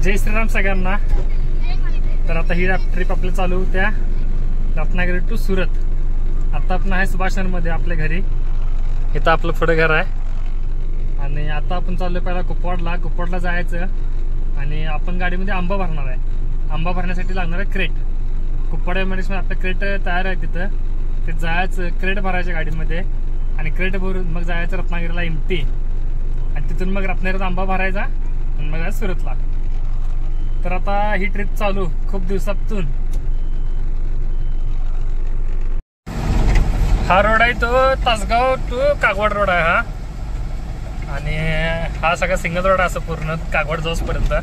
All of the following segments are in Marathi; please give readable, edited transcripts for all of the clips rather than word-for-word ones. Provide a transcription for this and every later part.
जय श्रीराम सगळ्यांना। तर आता ही ट्रिप आपली चालू होत्या रत्नागिरी टू सुरत। आता आपण आहे सुभाषनगरमध्ये आपल्या घरी, इथं आपलं पुढं घर आहे। आणि आता आपण चाललोय पहिला कुपवाडला जायचं आणि आपण गाडीमध्ये आंबा भरणार आहे। आंबा भरण्यासाठी लागणार आहे क्रेट। कुपवाडमध्ये आपलं क्रेट तयार आहे, तिथं ते जायचं, क्रेट भरायच्या गाडीमध्ये आणि क्रेट भरून मग जायचं रत्नागिरीला एमटी आणि तिथून मग रत्नागिरीत आंबा भरायचा आणि मग जायचं सुरतला। तर आता ही ट्रिप चालू खूप दिवसातून। हा रोड आहे तो तासगाव टू कागवाड रोड आहे हा, आणि हा सगळा सिंगल रोड आहे असं पूर्ण कागवाड जाऊसपर्यंत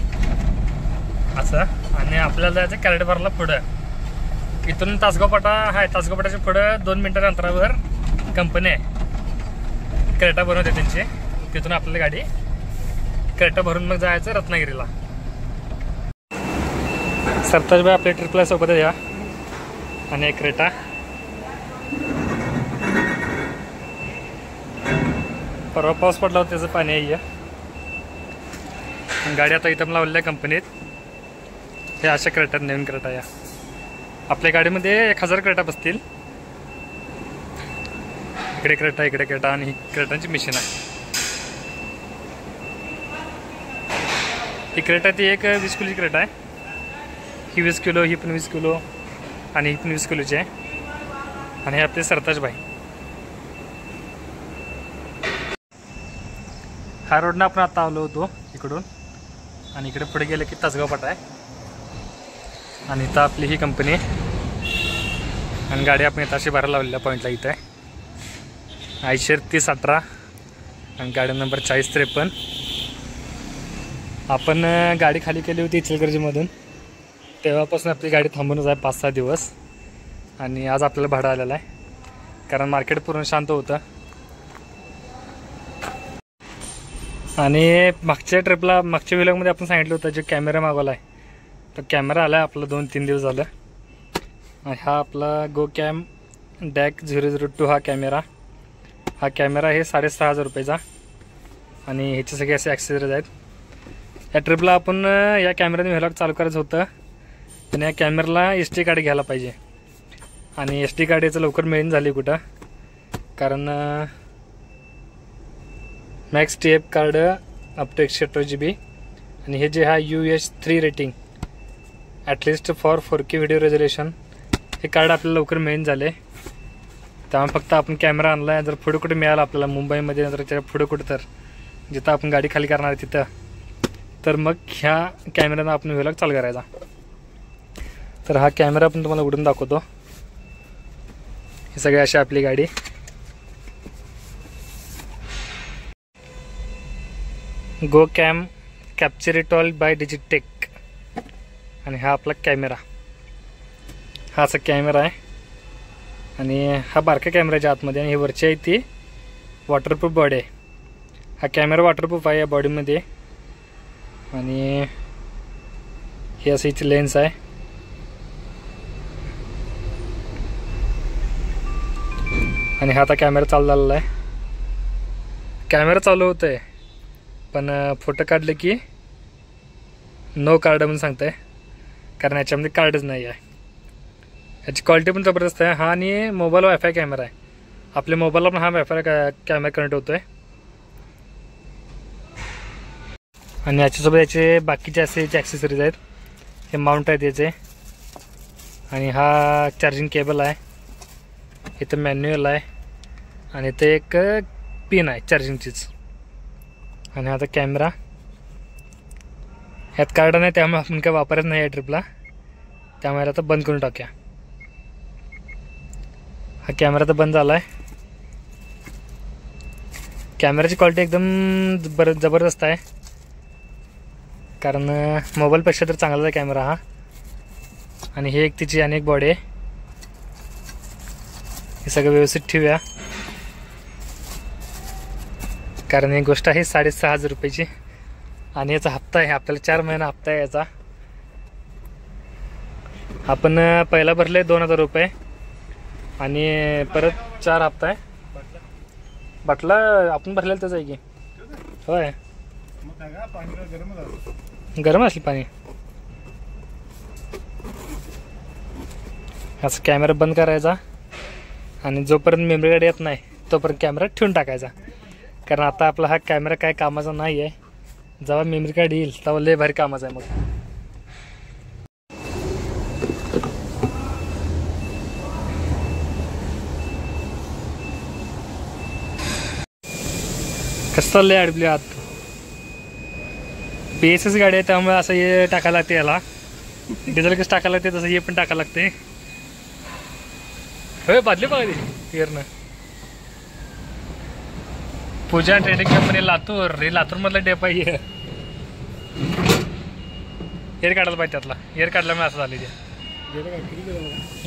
असं। आणि आपल्याला जायचं कॅरेटभरला पुढं, इथून तासगाव पाटा आहे, तासगाव पाटाच्या पुढं 2 मिनिटाच्या अंतरावर कंपनी आहे, क्रेटा बनवते त्यांची। तिथून आपल्याला गाडी क्रेटा भरून मग जायचं रत्नागिरीला। सरताज भाई आपल्या ट्रिपला सोबत या आणि एक क्रेटा। परवा पाऊस पडला होता त्याचं पाणी आहे। गाडी आता इथं लावलेल्या कंपनीत हे अशा क्रेटा, नवीन क्रेटा या आपल्या गाडीमध्ये 1000 क्रेटा बसतील। इकडे क्रेटा, इकडे क्रेटा आणि ही क्रेटांची मशीन आहे। ही क्रेटा ती एक 20 किलोची क्रेटा आहे, ही 20 किलो, ही पण 20 किलो आणि ही पण 20 किलोची आहे। आणि हे आपले सरताज भाई। हा रोडनं आपण आता आलो होतो इकडून, आणि इकडे पुढे गेलं की तासगाव पाटा आहे आणि इथं आपली ही कंपनी आणि गाडी आपण इथं अशी भरायला लावलेल्या पॉईंटला इथं आहे। आयशर 3018 आणि गाडी नंबर 4053। आपण गाडी खाली केली होती इचलकरंजीमधून, तेव्हापासून आपली गाडी थांबूनच आहे 5-6 दिवस। आणि आज आपल्याला भाडं आलेलं आहे कारण मार्केट पूर्ण शांत होतं। आणि मागच्या ट्रिपला, मागच्या व्हिडिओमध्ये आपण सांगितलं होतं जो कॅमेरा मागवला आहे तो कॅमेरा आला आहे आपला 2-3 दिवस झालं। आणि हा आपला GoCam DAC 002 हा कॅमेरा आहे 6500 रुपयाचा आणि ह्याचे सगळे असे ॲक्सेसरीज आहेत। या ट्रिपला आपण या कॅमेऱ्याने व्हिलॉग चालू करायचं होतं, पण या कॅमेऱ्याला SD कार्ड घ्यायला पाहिजे आणि SD कार्ड याचं लवकर मिळून झाली कुठं, कारण max TF card up to 128 GB आणि हे जे हा UH3 rating at least for 4K video resolution, हे कार्ड आपल्याला लवकर मिळून झाले। त्यामुळे फक्त आपण कॅमेरा आणला आहे, जर पुढे कुठे मिळाला आपल्याला मुंबईमध्ये, नंतर त्याच्या पुढे कुठं तर जिथं आपण गाडी खाली करणार आहे तिथं, तर मग ह्या कॅमेऱ्यानं आपण व्हिलॉग चालू करायचा। तर हा कॅमेरा पण तुम्हाला उघडून दाखवतो। हे सगळे अशी आपली गाडी, GoCam Capturitol बाय डिजिटेक। आणि हा आपला कॅमेरा, हा असा कॅमेरा आहे आणि हा बारका कॅमेराच्या आतमध्ये, आणि ही वरची आहे ती वॉटरप्रूफ बॉडी आहे। हा कॅमेरा वॉटरप्रूफ आहे या बॉडीमध्ये। आणि ही अशी हिची लेन्स आहे आणि हा आता कॅमेरा चालू झालेला आहे। कॅमेरा चालू होत आहे पण फोटो काढले की नो कार्ड म्हणून सांगताय, कारण याच्यामध्ये कार्डच नाही आहे। याची क्वालिटी पण जबरदस्त आहे। हा आणि मोबाईल वायफाय कॅमेरा आहे, आपल्या मोबाईलला पण हा वायफाय कॅमेरा कनेक्ट होतोय। आणि याच्यासोबत याचे बाकीचे असे याचे ॲक्सेसरीज आहेत, हे माउंट आहेत याचे, आणि हा चार्जिंग केबल आहे, इथं मॅन्युअल आहे आणि इथे एक पिन आहे चार्जिंगचीच। आणि आता कॅमेरा, ह्यात कार्ड नाही त्यामुळे आपण काय वापरत नाही या ट्रिपला, त्यामुळे आता बंद करून टाकूया। हा कॅमेरा तर बंद झाला आहे। कॅमेराची क्वालिटी एकदम जबरदस्त आहे, कारण मोबाईलपेक्षा तर चांगलाच आहे कॅमेरा हा। आणि हे एक तिची अनेक बॉडी आहे, हे सगळं व्यवस्थित ठेवूया कारण ही गोष्ट आहे 6500 रुपयाची आणि याचा हप्ता आहे, आपल्याला 4 महिना हप्ता आहे याचा। आपण पहिला भरले 2000 रुपये आणि परत 4 हप्ता आहे। बाटला आपण भरलेला त्याचा आहे की होय, गरम असेल पाणी. असं कॅमेरा बंद करायचा आणि जोपर्यंत मेमरी कार्ड येत नाही तोपर्यंत कॅमेरा ठेवून टाकायचा. कारण आता आपला हा कॅमेरा काय कामाचा नाही आहे. जेव्हा मेमरी कार्ड येईल तेव्हा लय भारी कामाचा आहे. मग कसं चाललंय अडबली आत. BSS गाडी आहे त्यामुळे असं हे टाकायला लागते. याला डिझेल कसं टाकायला लागते तसं हे पण टाकायला लागते. होय बादली बघा क्लिअरनं. पूजा ट्रेडिंग कंपनी लातूर. हे लातूरमधला डेप आहे. एअर काढायला पाहिजे त्यातला. एअर काढला मी असं झालं ते.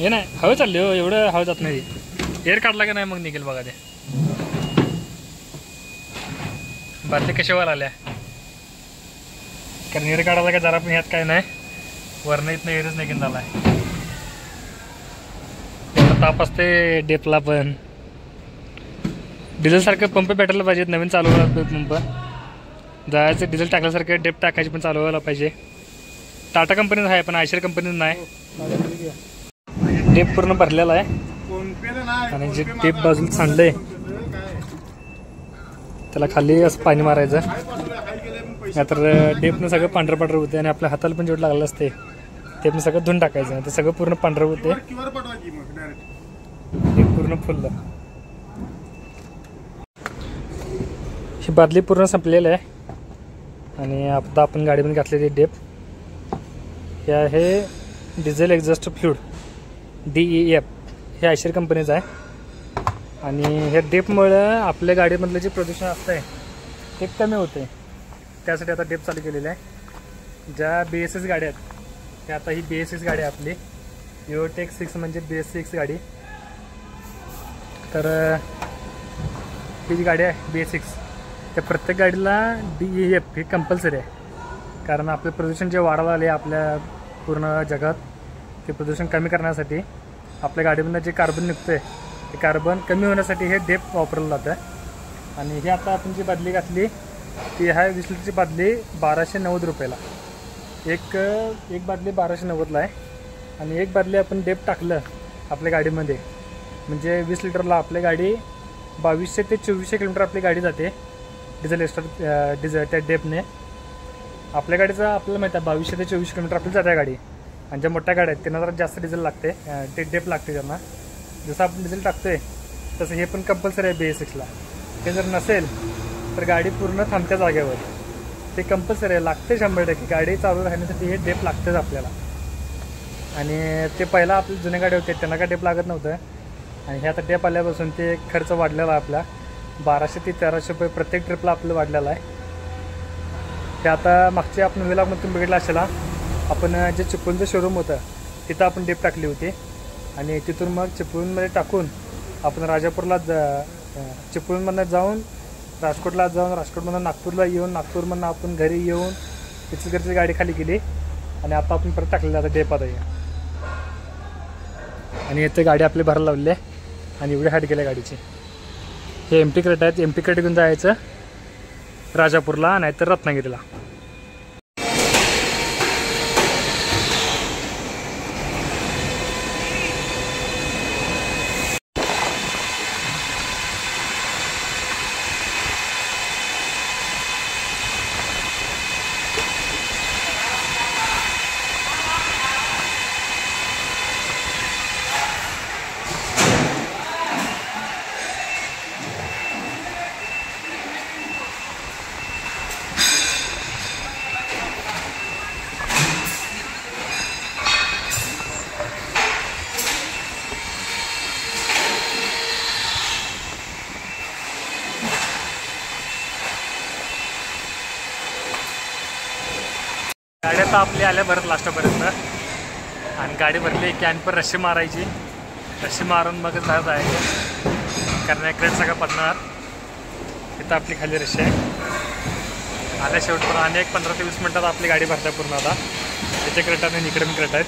हे नाही हवं चालले हो. एवढं हवं जात नाही. एअर काढला का नाही मग निघेल बघा ते. बादली कशावर आल्या कारण एअर काढायला का जरा पण ह्यात काय नाही. वरनं इथनं एअरच निघून झाला आहे. एवढं ताप असते डेपला. पण डिझेलसारखं पंप भेटायला पाहिजे. नवीन चालू व्हायला पंप जायचं. डिझेल टाकल्यासारखं डेप टाकायची पण चालू व्हायला पाहिजे. टाटा कंपनीच आहे पण आयशर कंपनीच नाही. डेप पूर्ण भरलेला आहे आणि जे डेप बाजूला सांडलंय त्याला खाली असं पाणी मारायचं. नाहीतर डेपनं सगळं पांढरं पांढरं होते आणि आपल्या हाताला पण जेवढं लागलं असते ते पण सगळं धुवून टाकायचं. ते सगळं पूर्ण पांढरं होते. डेप पूर्ण फुललं. ही बादली पूर्ण संपलेलं आहे आणि आता आपण गाडीमध्ये घातलेली डेप हे आहे डिझेल एक्झॉस्ट फ्लूइड DEF. हे आयशर कंपनीचं आहे आणि ह्या डेपमुळं आपल्या गाडीमधलं जे प्रदूषण असतं आहे ते कमी होते. त्यासाठी आता डेप चालू केलेलं आहे. ज्या BSS गाड्या आहेत त्या आता ही BSS गाडी आहे आपली. युओटेक 6 म्हणजे BS6 गाडी. तर ही जी गाडी आहे BS6 त्या प्रत्येक गाडीला DEF हे कंपल्सरी आहे. कारण आपलं प्रदूषण जे वाढायला आले आपल्या पूर्ण जगात ते प्रदूषण कमी करण्यासाठी आपल्या गाडीमधनं जे कार्बन निघतं आहे ते कार्बन कमी होण्यासाठी हे डेप वापरलं जातं. आणि हे आता आपण जी बादली घातली ती आहे 20 लिटरची बादली 1290 रुपयाला. एक बादली 1290ला आहे आणि एक बादली आपण डेप टाकलं आपल्या गाडीमध्ये म्हणजे 20 लिटरला आपली गाडी 2200 ते 2400 किलोमीटर आपली गाडी जाते डिझेल डिझेल त्या डेपने. आपल्या गाडीचा आपल्याला माहिती आहे 2200 ते 2400 किलोमीटर आपली जाते गाडी. आणि ज्या मोठ्या गाड्या आहेत त्यांना जरा जास्त डिझेल लागते. ते डेप लागते त्यांना. जसं आपण डिझेल टाकतोय तसं हे पण कंपल्सरी आहे BS6ला. ते जर नसेल तर गाडी पूर्ण थांबत्या जागेवर. ते कंपल्सरी आहे. लागते 100%. गाडी चालू राहण्यासाठी हे डेप लागतेच आपल्याला. आणि ते पहिला आपल्या जुन्या गाड्या होत्या त्यांना काय डेप लागत नव्हतं आणि हे आता डेप आल्यापासून ते खर्च वाढलेला आहे आपला. 1200 ते 1300 रुपये प्रत्येक ट्रिपला आपलं वाढलेलं आहे. ते आता मागच्या आपण व्हिलॉगमध्ये तुम्ही बघितलं असेल आपण जे चिपळूणचं शोरूम होतं तिथं आपण डेप टाकली होती आणि तिथून मग चिपळूणमध्ये टाकून आपण राजापूरला चिपळूणमधनं जाऊन राजकोटला जाऊन राजकोटमधून नागपूरला येऊन नागपूरमधून आपण घरी येऊन तिथली गाडी खाली गेली आणि आता आपण परत टाकलेलं आता डेपात आहे. आणि इथे गाडी आपली भरायला लावली आहे आणि एवढी हाईट गेल्या गाडीची. हे एमटी क्रेट आहेत. एमटी क्रेट घेऊन जायचं राजापूरला नाहीतर रत्नागिरीला. गाडी आता आपली आल्या परत लास्टपर्यंत आणि गाडी भरली की आणि पण रशी मारायची. रशी मारून मगच बाहेर जायचं कारण क्रेट सगळं पडणार. इथं आपली खाली रशी आहे. आल्या शेवटपर्यंत आणि एक 15 ते 20 मिनटात आपली गाडी भरते पूर्ण. आता इथे क्रेट आहेत आणि इकडे पण क्रेट आहेत.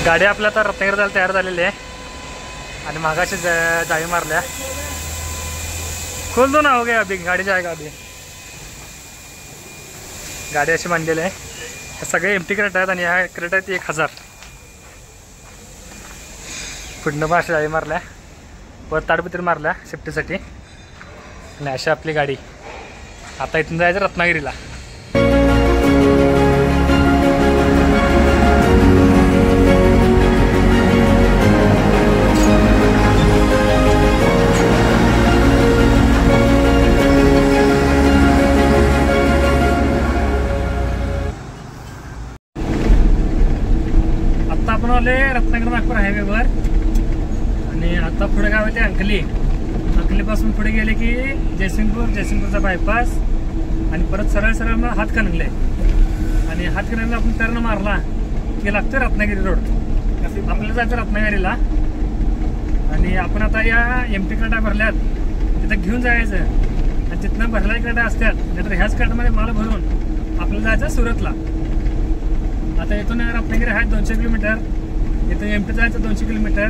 गाडी आपल्या आता रत्नागिरी जायला तयार झालेली आहे आणि मागाशी जाळी मारल्या. खोल दो ना, हो गया अभी, गाड़ी जाएगा अभी। गाडी अशी बांधलेली आहे, सगळे एमटी क्रेट आहेत आणि ह्या क्रेट आहेत 1000। पुढनं पण अशा जाळी मारल्या, वर ताडपत्री मारल्या सेफ्टीसाठी। आणि अशी आपली गाडी। आता इथून जायचं रत्नागिरीला। आता आपण आले रत्नागिरी नागपूर हायवेवर आणि आता पुढे गाव येते अंकली। अंकलीपासून पुढे गेले की जयसिंगपूरचा बायपास आणि परत सरळ सरळ मग हातकणंगले आणि हातकणंगले आपण टर्न मारला की लागतो रत्नागिरी रोड। आपल्याला जायचं रत्नागिरीला आणि आपण आता या एमटी क्रेटा भरल्यात तिथं घेऊन जायचं आणि तिथनं भरलेल्या क्रेटा असतात, नाहीतर ह्याच क्रेटामध्ये माल भरून आपल्याला जायचं सुरतला। आता इथून रत्नागिरी आहे 200 किलोमीटर, इथून एमटी जायचं 200 किलोमीटर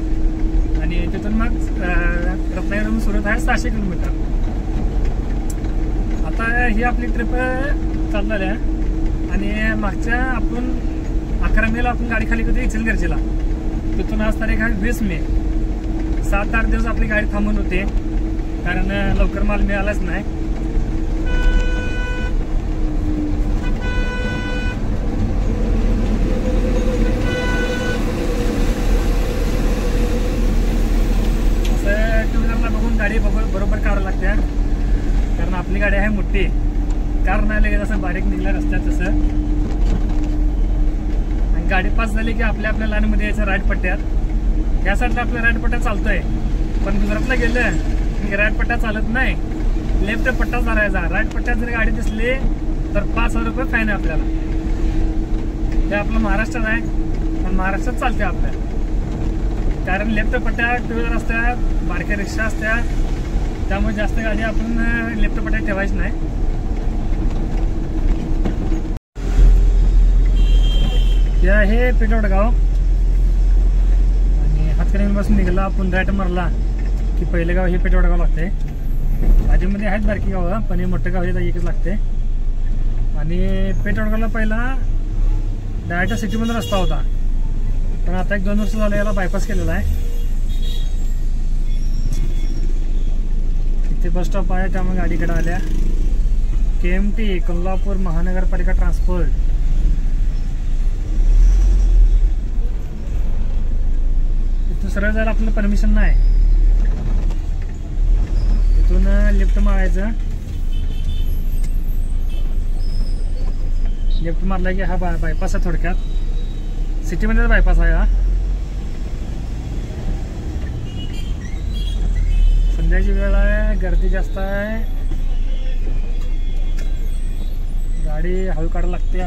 आणि तिथून मग रत्नागिरीहून सुरत आहे 600 किलोमीटर। आता ही आपली ट्रिप चाललेली आहे आणि मागच्या आपण 11 मेला आपण गाडी खाली होती इचलकरंजीला। तिथून आज तारीख आहे 20 मे। 7-8 दिवस आपली गाडी थांबून होते कारण लवकर माल मिळालाच नाही। असं टू व्हीलरला बघून गाडी बरोबर काढावं लागते कारण आपली गाडी आहे मोठी, कार नाही लगेच असं बारीक निघल्या रस्त्यात तसं। आणि गाडी पास झाली की आपल्या लाईनमध्ये यायचं राईट पट्ट्यात। या साईडला आपल्या राईट पट्ट्यात चालतोय, पण गुजरातला गेलं की राईट पट्ट्या चालत नाही, लेफ्ट पट्टाच धरायचा। राईट पट्ट्यात जर गाडी दिसली तर 5000 रुपये फाईन आहे आपल्याला। ते आपलं महाराष्ट्रात आहे पण महाराष्ट्रात चालते आपल्या, कारण लेफ्ट पट्ट्या टू व्हीलर असतात, बारक्या रिक्षा असतात, त्यामुळे जास्त गाडी आपण लेफ्ट पट्ट्यात ठेवायची नाही। हे आहे पेटवडगाव आणि हातकणंगलेपासून निघाला आपण राईट मारला की पहिले गाव हे पेटवडगाव लागते। आधीमध्ये आहेत बारकी गावं पण हे मोठं गाव हे एकच लागते। आणि पेटवडगावला पहिला डायरेक्ट सिटीमध्ये रस्ता होता, पण आता 1-2 वर्ष झालं याला बायपास केलेला आहे। इथे बस स्टॉप आहे त्यामुळे गाडीकडे आल्या। KMT कोल्हापूर महानगरपालिका ट्रान्सपोर्ट। इथून सरळ जायला आपल्याला परमिशन नाही, इथून लिफ्ट मारायचं। लिफ्ट मारला की हा बायपास आहे, थोडक्यात सिटीमध्ये बायपास आहे हा। संध्याची वेळ आहे, गर्दी जास्त आहे, गाडी हळू काढायला लागते।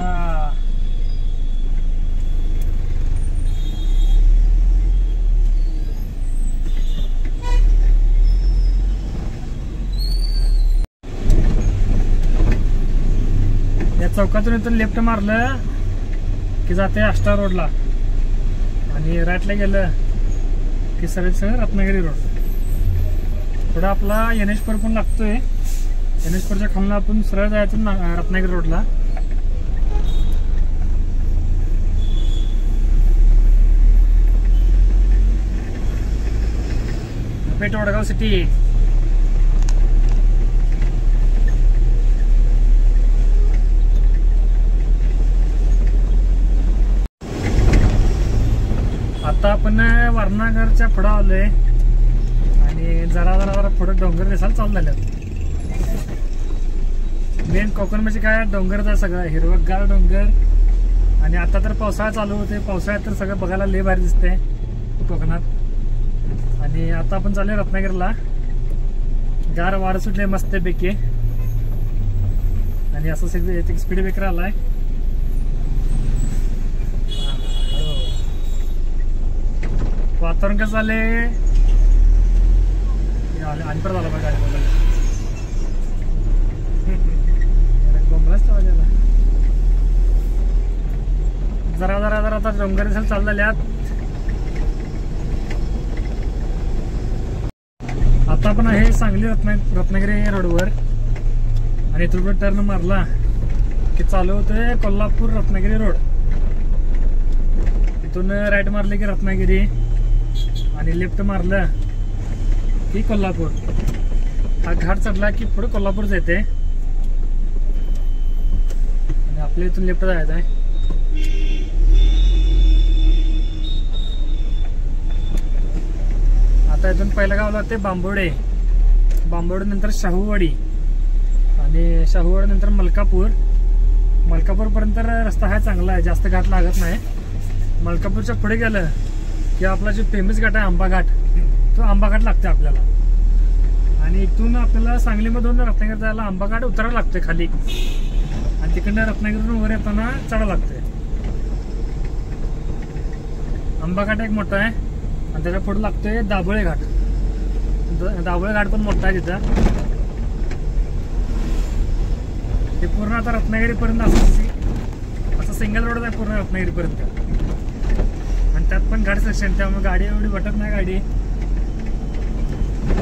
या चौकातून इथून लेफ्ट मारलं की जाते आष्टा रोडला आणि राईटला गेलं की सरळ रत्नागिरी रोड। थोडा आपला NH4 पण लागतोय, NH4च्या खालून आपण सरळ जायचं रत्नागिरी रोडला। पेटवडगाव सिटी। आता आपण वारणागरच्या पुढे आलोय आणि जरा पुढे डोंगर दिसायला चालू झाले। मेन कोकण म्हणजे काय, डोंगरच आहे सगळं, हिरवगार डोंगर। आणि आता तर पावसाळा चालू होते, पावसाळ्यात तर सगळं बघायला लय भारी दिसते कोकणात। आणि आता आपण चालू रत्नागिरीला, गार वारं सुटले मस्तपैकी आणि असं स्पीड ब्रेकर आलाय। वातावरण कसं झालंय आणि परत आला बघा गाडी बोलायला, गोंधळच आवाज आला। जरा आता डोंगर दिसायला चाललेल्यात। आता आपण आहे सांगली रत्नागिरी रोडवर आणि इथून पुढे टर्न मारला की चालू होतोय कोल्हापूर रत्नागिरी रोड. इथून राईट मारले की रत्नागिरी आणि लेफ्ट मारलं की कोल्हापूर. हा घाट चढला की पुढे कोल्हापूरच येते आणि आपल्या इथून लेफ्ट जायचं आहे. आता इथून पहिलं गाव लागते बांबोडे, बांबोडे नंतर शाहूवाडी आणि शाहूवाडी नंतर मलकापूर. मलकापूर पर्यंत रस्ता हा चांगला आहे, जास्त घाट लागत नाही. मलकापूरच्या पुढे गेलं की आपला जो फेमस घाट आहे आंबा घाट, तो आंबा घाट लागते आपल्याला. आणि इथून आपल्याला सांगलीमधून रत्नागिरी जायला आंबा घाट उतरायला लागतोय खाली आणि तिकडनं रत्नागिरीतून वर येताना चढा लागतोय. आंबा घाट एक मोठा आहे आणि त्याच्या पुढे लागतोय दाभोळे घाट. दाभोळे घाट पण मोठा आहे तिथं. ते पूर्ण आता रत्नागिरी पर्यंत असं सिंगल रोड आहे पूर्ण रत्नागिरी पर्यंत आणि त्यात पण घाट सेक्शन, त्यामुळे गाडी एवढी वाटत नाही. गाडी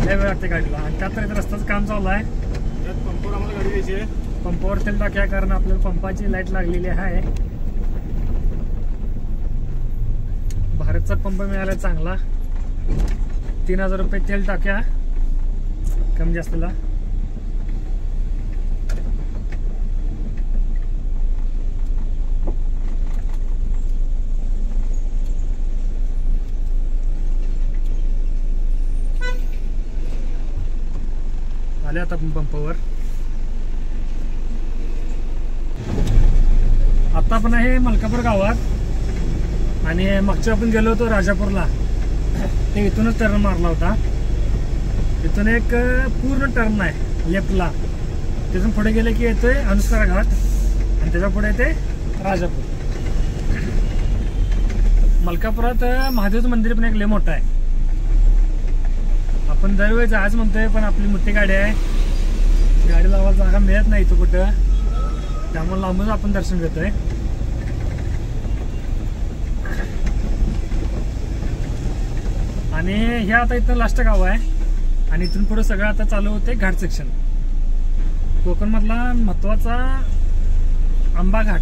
लय वेळ लागते गाडीला आणि त्यात तर इथं रस्त्याचं काम चालू आहे. पंपावर आम्हाला गाडी द्यायची आहे. पंपावर तेल टाक्या कारण आपल्याला पंपाची लाईट लागलेली आहे. भारतचा पंप मिळाला चांगला, 3000 रुपये तेल टाक्या कमी जास्तला. आले आता पंपावर. आता आपण आहे मलकापूर गावात आणि मागच्या आपण गेलो होतो राजापूरला, ते इथूनच टर्न मारला होता. इथून एक पूर्ण टर्न आहे लेफ्टला, तिथून पुढे गेले की येतोय अनुस्कारा घाट आणि त्याच्या पुढे येते राजापूर. मलकापुरात महादेवचं मंदिर पण एक लय मोठं आहे. आपण दरवेळी जायच म्हणतोय पण आपली मोठी गाडी आहे, गाडी लावायला जागा मिळत नाही इथं कुठं, त्यामुळे लांबून आपण दर्शन घेतोय. आणि हे आता इथं लास्ट गाव आहे आणि इथून पुढे सगळं आता चालू होते घाट सेक्शन. कोकण मधला महत्वाचा आंबा घाट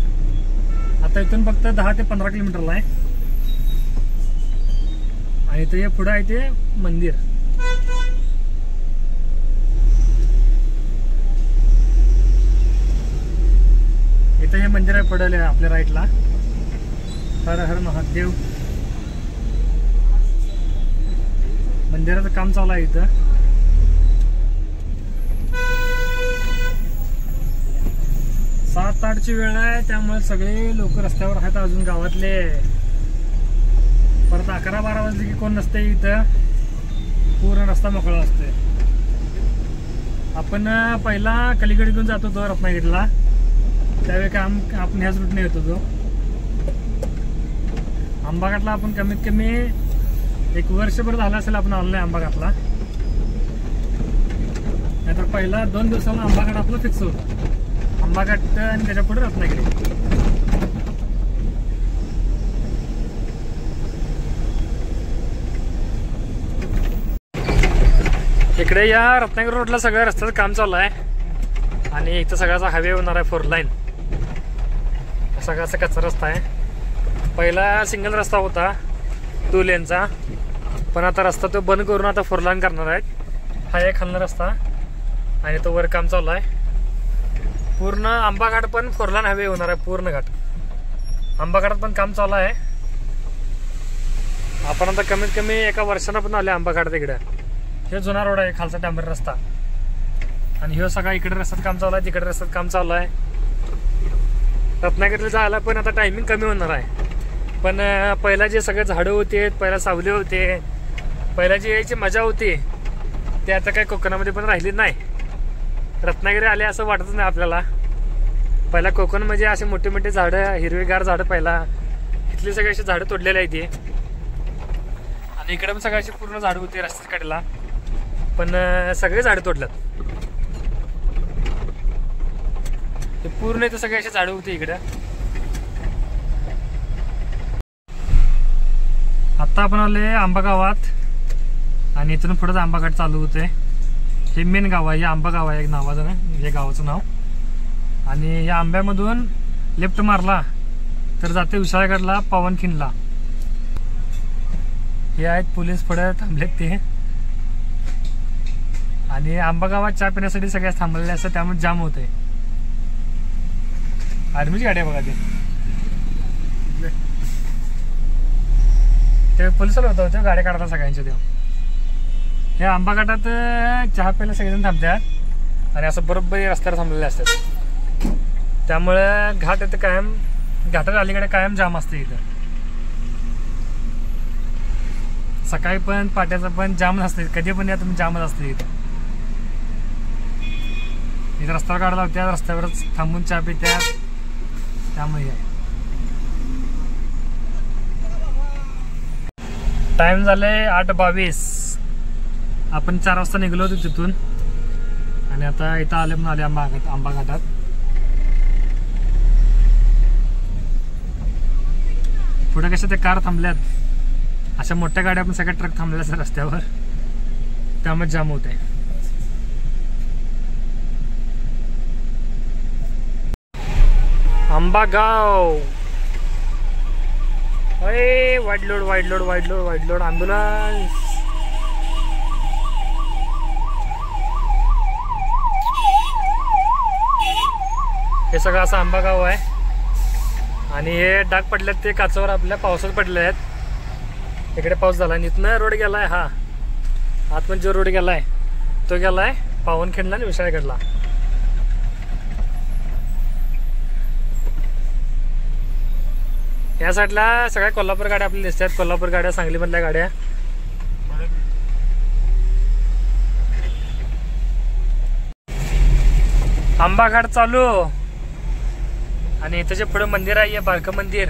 आता इथून फक्त 10 ते 15 किलोमीटरला आहे आणि इथं हे पुढे आहे ते मंदिर. इथं हे मंदिर आहे पुढे आपल्या राईटला. हर हर महादेव मंदिराचं काम चालू आहे इथं. सात 8ची वेळ आहे त्यामुळे सगळे लोक रस्त्यावर आहेत अजून गावातले. परत 11-12 वाजले की कोण नसते इथं, पूर्ण रस्ता मोकळा असतोय. आपण पहिला कलिगड घेऊन जात होतो रत्नागिरीला, त्यावेळी काम आपण ह्याच रूटने येत होतो. आंबाघाटला आपण कमीत कमी 1 वर्षभर झाला असेल आपण आलो नाही आंबाघाटला. नाहीतर पहिला 2 दिवसाला आंबाघाट आपला फिक्स होता. आंबाघाट आणि त्याच्या पुढे रत्नागिरी. इकडे या रत्नागिरी रोडला सगळ्या रस्त्याचं काम चालू आहे आणि इथं सगळ्याचा हायवे होणार आहे 4 लाईन. सगळ्याचा कच्चा रस्ता आहे. पहिला सिंगल रस्ता होता 2 लेनचा, पण आता रस्ता तो बंद करून आता 4 लाईन करणार आहेत. हा एक खालना रस्ता आणि तो वर काम चालू आहे. पूर्ण आंबा घाट पण 4 लाईन हायवे होणार आहे. पूर्ण घाट आंबा घाटात पण काम चालू आहे. आपण आता कमीत कमी 1 वर्षानं पण आले आंबा घाट. तिकडे हे जुना रोड आहे, खालचा डांबर रस्ता आणि हे सगळा इकडे रस्त्यात काम चालू आहे, तिकडे रस्त्यात काम चालू आहे. रत्नागिरीला जायला पण आता टायमिंग कमी होणार आहे. पण पहिला जे सगळे झाडं होते, पहिला सावली होते, पहिला जी यायची मजा होती ते आता काही कोकणामध्ये पण राहिली नाही. रत्नागिरी आले असं वाटतच नाही आपल्याला. पहिला कोकण म्हणजे असे मोठे मोठे झाडं, हिरवेगार झाडं, पहिला इथली सगळी अशी झाडं तोडलेली आहे ती. आणि इकडे पण सगळी अशी पूर्ण झाडं होती रस्त्याच्या कडेला, पण सगळे झाडं तोडल्यात. ते पूर्ण इथं सगळी अशी झाडं होती इकडे. आता आपण आले आंबा गावात आणि इथून पुढे आंबा घाट चालू होते. हे मेन गाव आहे, हे आंबा गाव आहे एक नावाचं नाही, हे गावाचं नाव. आणि या आंब्यामधून लेफ्ट मारला तर जाते विशाळगडला, पावनखिंडला. हे आहेत पोलीस पुढे थांबलेत ते. आणि आंबा गावात चहा पिण्यासाठी सगळ्याच थांबलेले असतात, त्यामुळे जाम होते. आर्मीची गाडी आहे बघा ते पोलिस होतं होते गाड्या काढतात सगळ्यांच्या तेव्हा. हे आंबा घाटात चहा प्यायला सगळेजण थांबतात आणि असं बरोबर रस्त्यावर थांबलेले असतात. त्यामुळे घाट इथं कायम, घाटाच्या अलीकडे कायम जाम असते इथं. सकाळी पण पाट्याचं पण जाम असते, कधी पण या तुम्ही जामच असते इथं. इथं रस्त्यावर काढायला त्या रस्त्यावरच थांबून चहा पित्यात. त्यामुळे टाइम झालंय 8:22. आपण 4 वाजता निघलो होतो तिथून आणि आता इथं आले म्हणून आले आंबा घाटात. पुढे कशा ते कार थांबल्यात, अशा मोठ्या गाड्या पण सगळ्या ट्रक थांबलेल्या असतात रस्त्यावर, त्यामुळे जाम होते. आंबा गाव वाईड लोड ॲम्ब्युलन्स. हे सगळं असं आंबा गाव आहे. आणि हे डाग पडलेत ते काचावर आपल्या पावसात पडले आहेत. इकडे पाऊस झाला, इथनं रोड गेलाय, हा आतमध्ये जो रोड गेलाय तो गेलाय पावनखिंडला आणि विशाळगडला. या साईडला सगळ्या कोल्हापूर गाड्या आपल्याला दिसतात, कोल्हापूर गाड्या, सांगलीमधल्या गाड्या. आंबा घाट चालू. आणि इथं जे पुढे मंदिर आहे, बारकं मंदिर,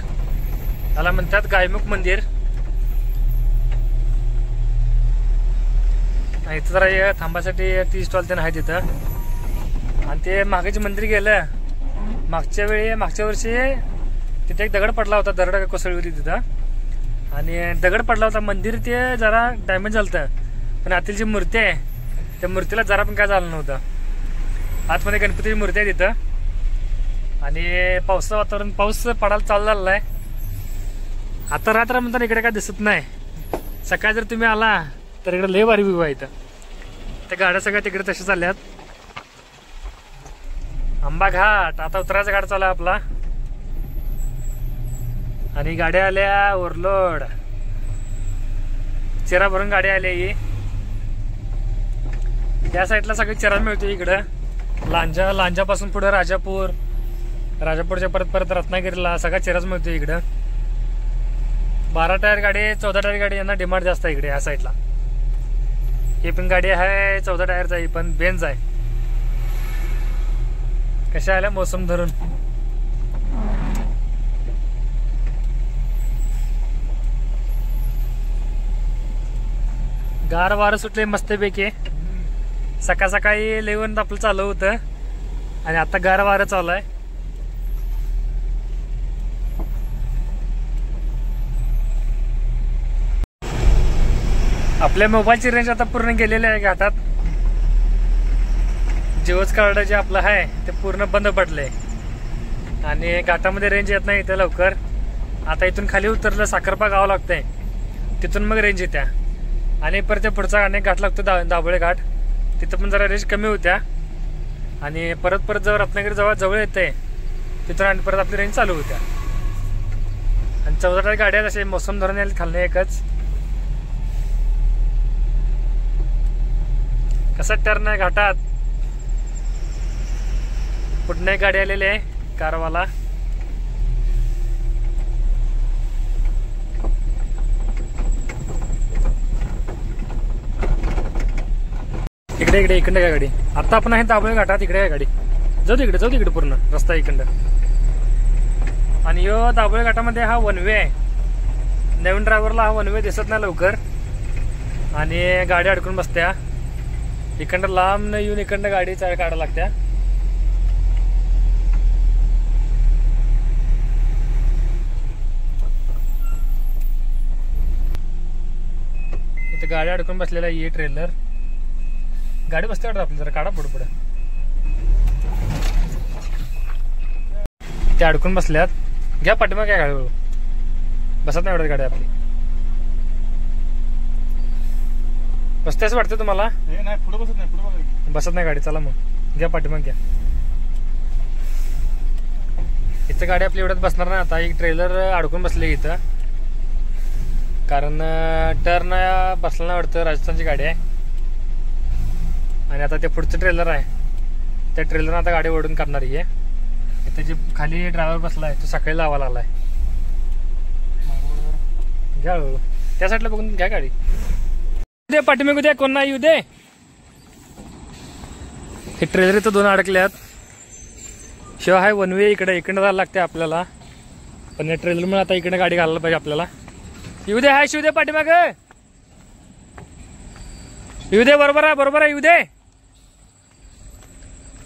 त्याला म्हणतात गायमुख मंदिर. इथं जरा थांबासाठी टी स्टॉल ते आहे तिथं. आणि ते मागेचे मंदिर गेलं, मागच्या वर्षी तिथे एक दगड पडला होता, दरड कोसळली होती तिथं. आणि दगड पडला होता, मंदिर ते जरा डॅमेज झालं. पण आतील जी मूर्ती आहे त्या मूर्तीला जरा पण काय झालं नव्हतं. आतमध्ये गणपतीची मूर्ती आहे तिथं. आणि पावसाचं वातावरण, पाऊस पडायला चालू झालेला आहे. आता रात्र म्हणताना इकडे काय दिसत नाही. सकाळी जर तुम्ही आला तर इकडे लय भारी व्ह्यू आहे इथं. त्या गाड्या सगळ्या तिकडे तशा चालल्यात. आंबा घाट आता उतरायचा घाट चालू आहे आपला. आणि गाड्या आल्या ओव्हरलोड, चिरा भरून गाड्या आल्या. ही त्या साईडला सगळी चिरा मिळते इकडं. लांजापासून पुढे राजापूरच्या परत रत्नागिरीला सगळा चिराच मिळतो इकडं. 12 टायर गाडी, 14 टायर गाडी यांना डिमांड जास्त आहे इकडे या साईडला. ही पण गाडी आहे 14 टायरचा, ही पण बेंज आहे. कशा आल्या मोसम धरून. गार वारं सुटले मस्तपैकी. सकाळी लेवून आपलं चालू होतं आणि आता गार वारं चालू आहे. आपल्या मोबाईलची रेंज आता पूर्ण गेलेली आहे घाटात. जिओच कार्ड जे आपलं आहे ते पूर्ण बंद पडलंय आणि घाटामध्ये रेंज येत नाही इथं लवकर. आता इथून खाली उतरलं साखरपा गाव लागतंय, तिथून मग रेंज येत्या. आणि परत ते पुढचा अनेक घाट लागतो दाभोळे घाट, तिथं पण जरा रेंज कमी होत्या. आणि परत जेव्हा रत्नागिरी जवळ येते तिथून आणि परत आपली रेंज चालू होत्या. आणि 14 गाड्या असे मोसम धरून यायला खाल्लं एकच. कसा टर्न आहे घाटात. पुढे एक गाडी आलेली आहे कारवाला. इकडे काय गाडी. आता आपण आहे दाभोळे घाटात, इकडे आहे गाडी. जाऊ तिकडे पूर्ण रस्ता इकडं. आणि ह्यो दाभोळे घाटामध्ये हा वन वे आहे. नवीन ड्रायव्हरला हा वन वे दिसत नाही लवकर आणि गाडी अडकून बसत्या. इकडं लांब न येऊन इकडं गाडी काढायला लागत्या. इथं गाडी अडकून बसलेला आहे ट्रेलर. गाडी बसते वाटत आपली, जरा काढा पुढे पुढे. ते अडकून बसल्यात. घ्या पाठीमाग काय गाडी बसत नाही वाटत गाडी आपली. बसते असं वाटतं तुम्हाला? हे नाही पुढे बसत नाही, पुढे बघा. बसत नाही गाडी. चला मग घ्या पाठीमाग घ्या. इथं गाडी आपली एवढ्यात बसणार नाही. आता एक ट्रेलर अडकून बसले इथं, कारण टर्न बसला नाही वाटतं. राजस्थानची गाडी आहे आणि आता ते पुढचं ट्रेलर आहे, त्या ट्रेलरनं आता गाडी ओढून काढणार आहे. इथं जे खाली ड्रायव्हर बसला आहे तो सकाळी लावा लागलाय. घ्या त्या साईडला बघून घ्या गाडी. दे पाठीमागू दे, कोण नाही येऊ दे. हे ट्रेलर इथं 2 अडकल्यात. शिवाय हाय वन वे इकडे जायला लागते आपल्याला, पण या ट्रेलरमुळे आता इकडे गाडी घालायला पाहिजे आपल्याला. येऊ दे, हाय शिव दे पाठीमाग. येऊ दे, बरोबर आहे बरोबर आहे. येऊ दे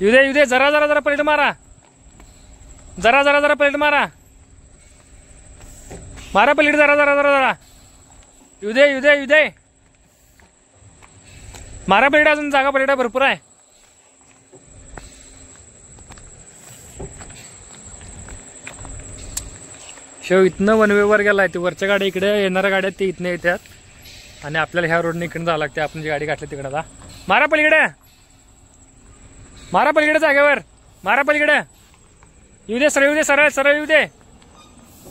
येऊ दे येऊ दे. जरा जरा जरा पलट मारा, जरा जरा जरा पलट मारा, मारा पलट जरा जरा जरा जरा. येऊ दे येऊ दे येऊ दे. मारा पलट, अजून जागा पलट भरपूर आहे. शिव इथनं वन वे वर गेलाय. ते वरच्या गाड्या इकडे येणाऱ्या गाड्या ते इथनं येतात आणि आपल्याला ह्या रोडने इकडे जावं लागते. आपण जी गाडी घातली तिकडे जा. मारा पलीकडे, मारा पलीकडे जागेवर, मारा पलीकडे. येऊ दे सरळ, येऊ दे सरळ सरळ, येऊ दे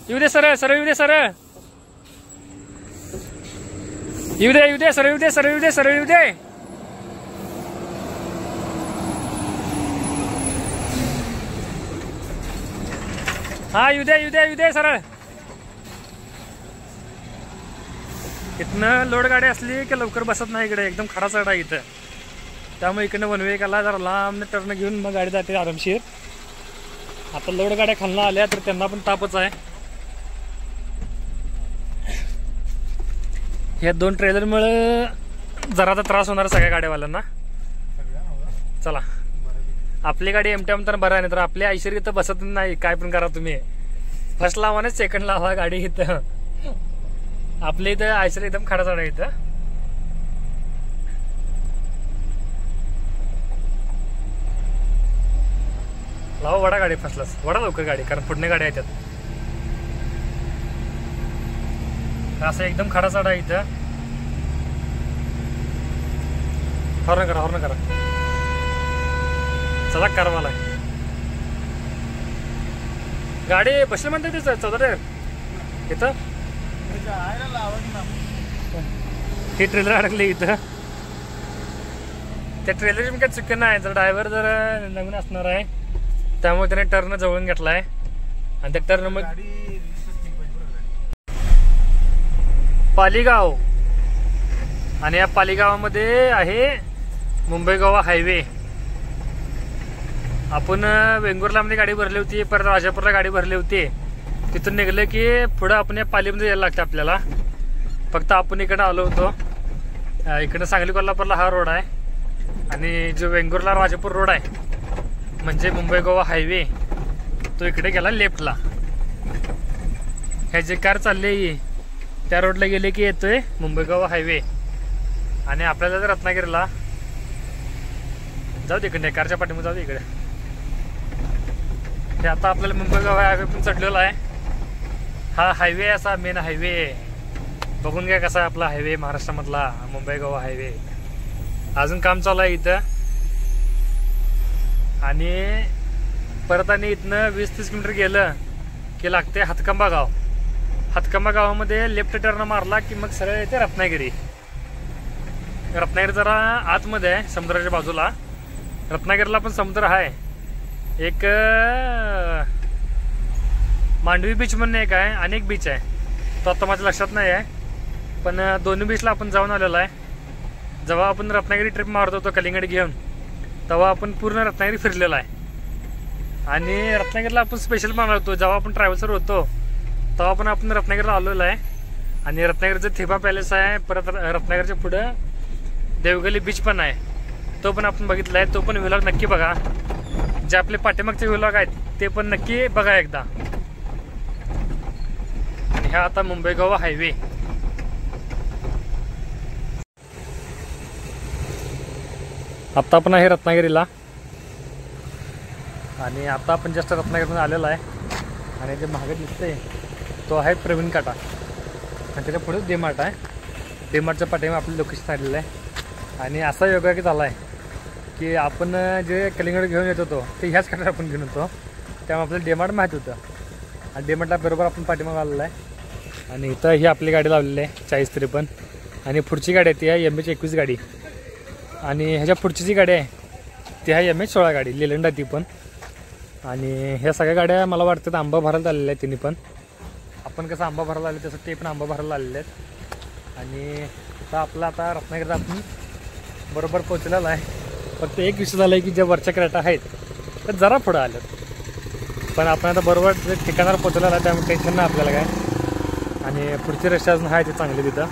येऊ दे सरळ सरळ, येऊ दे सरळ, येऊ दे येऊ दे सरळ, येऊ दे सरळ, येऊ दे सरळ, येऊ दे. हा येऊ दे येऊ दे येऊ दे सरळ. इथनं लोड गाडी असली की लवकर बसत नाही इकडे, एकदम खडा चढ आहे इथं. त्यामुळे इकडनं वन वे केला, जरा लांब टर्न घेऊन मग गाडी जाते आरामशीर. आता लोड गाड्या खालना आल्या तर त्यांना पण तापच आहे. ह्या 2 ट्रेलरमुळे जरा तर त्रास होणार सगळ्या गाड्यावाल्यांना. चला आपली गाडी एमटीएम तर बरं आहे, नाही तर आपल्या ऐश्वर्य इथं बसत नाही. काय पण करा तुम्ही, फर्स्ट लावा ना सेकंड लावा गाडी इथं. आपल्या इथं ऐश्वर्य एकदम खडा चढ आहे इथं. लावा वडा गाडी, फसलास वडा लवकर गाडी, कारण पुढणे गाड्या येतात. असं एकदम खडा चढ आहे इथं. हॉर्न करा, हॉर्न करा. चला कारवाला गाडी बसली म्हणते तिचं 14 इथं. ही ट्रेलर अडकली इथं. त्या ट्रेलरची पण काही चुकी नाही, जर ड्रायव्हर जर नवीन असणार आहे त्यामुळे त्याने टर्न जवळून घेतलाय आणि त्या टर्न मग पालीगाव, आणि या पालीगावामध्ये आहे मुंबई गोवा हायवे. आपण वेंगुर्ला मध्ये गाडी भरली होती, परत राजापूरला गाडी भरली होती. तिथून निघलं की पुढं आपण या पालीमध्ये यायला लागतं आपल्याला. फक्त आपण इकडे आलो होतो. इकडं सांगली कोल्हापूरला हा रोड आहे आणि जो वेंगुर्ला राजापूर रोड आहे म्हणजे मुंबई गोवा हायवे, तो इकडे गेला लेफ्टला. हे जे कार चालली त्या रोडला गेले की येतोय मुंबई गोवा हायवे. आणि आपल्याला जर रत्नागिरीला जाऊ दे, इकडे कारच्या पाठीमध्ये जाऊ दे इकडे. हे आता आपल्याला मुंबई गोवा हायवे पण चढलेला आहे. हा हायवे असा मेन हायवे बघून घ्या कसा आहे आपला हायवे महाराष्ट्रामधला मुंबई गोवा हायवे. अजून काम चालू आहे इथं. आणि परत आणि इथनं 20-30 किलोमीटर गेलं की लागते हातकंबा गाव. हातकंबा गावामध्ये लेफ्ट टर्न मारला की मग सरळ येते रत्नागिरी. रत्नागिरी जरा आतमध्ये आहे समुद्राच्या बाजूला. रत्नागिरीला पण समुद्र आहे. एक मांडवी बीच म्हणून एक आहे, अनेक बीच आहे, तो आता माझ्या लक्षात नाही आहे. पण दोन्ही बीचला आपण जाऊन आलेलो आहे. जेव्हा आपण रत्नागिरी ट्रिप मारत होतो कलिंगड घेऊन, तेव्हा आपण पूर्ण रत्नागिरी फिरलेला आहे. आणि रत्नागिरीला आपण स्पेशल मारणार होतो जेव्हा आपण ट्रॅव्हल्सर होतो, तेव्हा पण आपण रत्नागिरीला आलेलो आहे. आणि रत्नागिरीचं थिबा पॅलेस आहे. परत रत्नागिरीच्या पुढं देवगली बीच पण आहे, तो पण आपण बघितला आहे. तो पण व्लॉग नक्की बघा. जे आपले पाठीमागचे व्लॉग आहेत ते पण नक्की बघा एकदा. आणि हा आता मुंबई गोवा हायवे. आत्ता आपण आहे रत्नागिरीला आणि आता आपण जस्ट रत्नागिरीतून आलेला आहे आणि जे महाग दिसतंय तो आहे प्रवीण काटा आणि त्याच्या पुढे डेमार्ट आहे. डेमार्टच्या पाठीमागे आपलं लोकेशन आलेलं आहे आणि असा योगा की झाला आहे की आपण जे कलिंगड घेऊन येत होतो ते ह्याच काटावर आपण घेऊन होतो, त्यामुळे आपल्याला डेमार्ट माहीत होतं आणि डेमार्टला बरोबर आपण पाठीमागे आलेला आहे. आणि इथं ही आपली गाडी लावलेली आहे 4053 आणि पुढची गाडी आहे ती आहे MH21 गाडी आणि ह्याच्या पुढची जी गाडी आहे ती आहे MH16 गाडी लेलंडा ती पण. आणि ह्या सगळ्या गाड्या मला वाटतं आंबा भरायला आलेल्या आहेत तिन्ही पण. आपण कसं आंबा भरायला आले तसं ते पण आंबा भरायला आलेले आहेत. आणि आता रत्नागिरीत आपण बरोबर पोचलेला आहे. फक्त एक विषय झाला आहे की ज्या वरच्या क्रेटा आहेत तर जरा पुढं आलं, पण आपण आता बरोबर ठिकाणावर पोचलेला आहे त्यामुळे टेन्शन नाही आपल्याला काय. आणि पुढची रस्ते अजून आहे ते चांगले तिथं.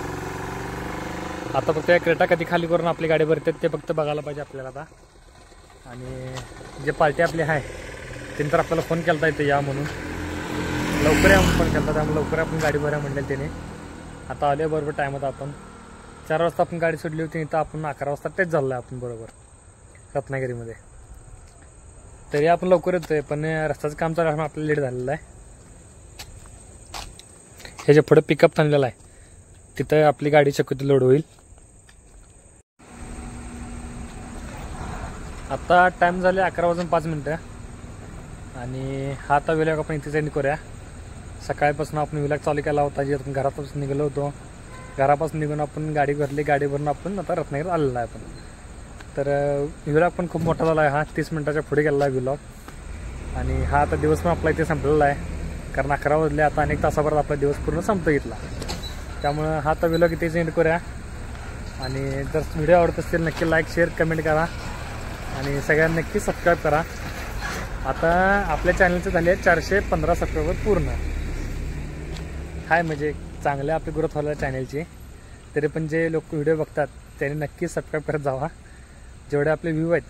आता फक्त या क्रेटा कधी खाली करून आपली गाडी भरते ते फक्त बघायला पाहिजे आपल्याला आता. आणि जे पार्टी आपली आहे त्यांनी तर आपल्याला फोन केला इथे या म्हणून, लवकर या म्हणून फोन केला, त्यामुळे लवकर आपण गाडी भरूया म्हणले त्याने. आता आले बरोबर टायमात आपण 4 वाजता आपण गाडी सोडली होती, इथं आपण 11 वाजता तेच झालं आहे आपण बरोबर रत्नागिरीमध्ये. तरी आपण लवकर येतोय पण रस्त्याचं काम चालू असल्यामुळे आपल्याला लेट झालेलं आहे. ह्याच्या पुढे पिकअप थांबलेला आहे, तिथं आपली गाडी शक्यतो लोड होईल. आता टाईम झाले 11:05 आणि हा आता व्हिलॉग आपण इथेच एंड करूया. सकाळपासून आपण व्हिलॉग चालू केला होता, जे आपण घरापासून निघालो होतो. घरापासून निघून आपण गाडी भरली, गाडी भरून आपण आता रत्नागिरीत आलेला आहे आपण. तर व्हिलॉग पण खूप मोठा झाला आहे हा, 30 मिनिटाच्या पुढे गेलेला आहे व्हिलॉग. आणि हा आता दिवस पण आपला इथे संपलेला आहे कारण 11 वाजले. आता अनेक तासाभरात आपला दिवस पूर्ण संपतो घेतला, त्यामुळं हा आता व्हिलॉग इथेच एंड करूया. आणि जर व्हिडिओ आवडत असतील नक्की लाईक शेअर कमेंट करा आणि सगळ्यांना नक्की सबस्क्राईब करा. आता आपल्या चॅनलचे झाले 415 सबस्क्रायबर पूर्ण हाय, म्हणजे चांगले आपली ग्रोथ व्हायला चॅनलची. तरी पण जे लोक व्हिडिओ बघतात त्यांनी नक्की सबस्क्राईब करत जावा. जेवढे आपले व्ह्यू आहेत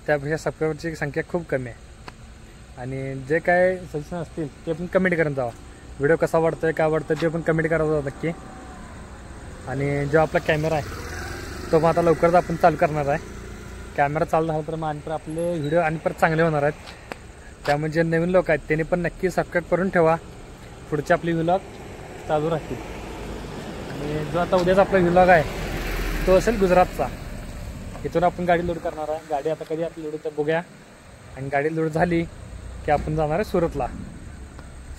त्यापेक्षा सबस्क्रायबरची संख्या खूप कमी आहे. आणि जे काय सजेशन असतील ते पण कमेंट करत जावा. व्हिडिओ कसा वाटतोय काय वाटतं ते पण कमेंट करत जावा नक्की. आणि जो आपला कॅमेरा आहे तो मग आता लवकरच आपण चालू करणार आहे. कॅमेरा चालू झाला तर मग आणि परत आपले व्हिडिओ आणि परत चांगले होणार आहेत. त्यामुळे जे नवीन लोक आहेत त्यांनी पण नक्की सबस्क्राईब करून ठेवा, पुढचे आपले व्हिलॉग चालू राहतील. आणि जो आता उद्याचा आपला व्हिलॉग आहे तो असेल गुजरातचा. इथून आपण गाडी लोड करणार आहे. गाडी आता कधी आपली लोड होतं बघूया. आणि गाडी लोड झाली की आपण जाणार आहे सुरतला.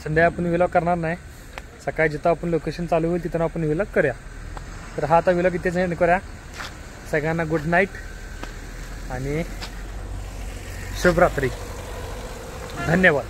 संध्याकाळी आपण व्हिलॉग करणार नाही, सकाळी जिथं आपण लोकेशन चालू होईल तिथून आपण व्हिलॉग करूया. तर हा आता व्हिलॉग इथेच एंड करूया. सगळ्यांना गुड नाईट आणि शुभरात्री. धन्यवाद.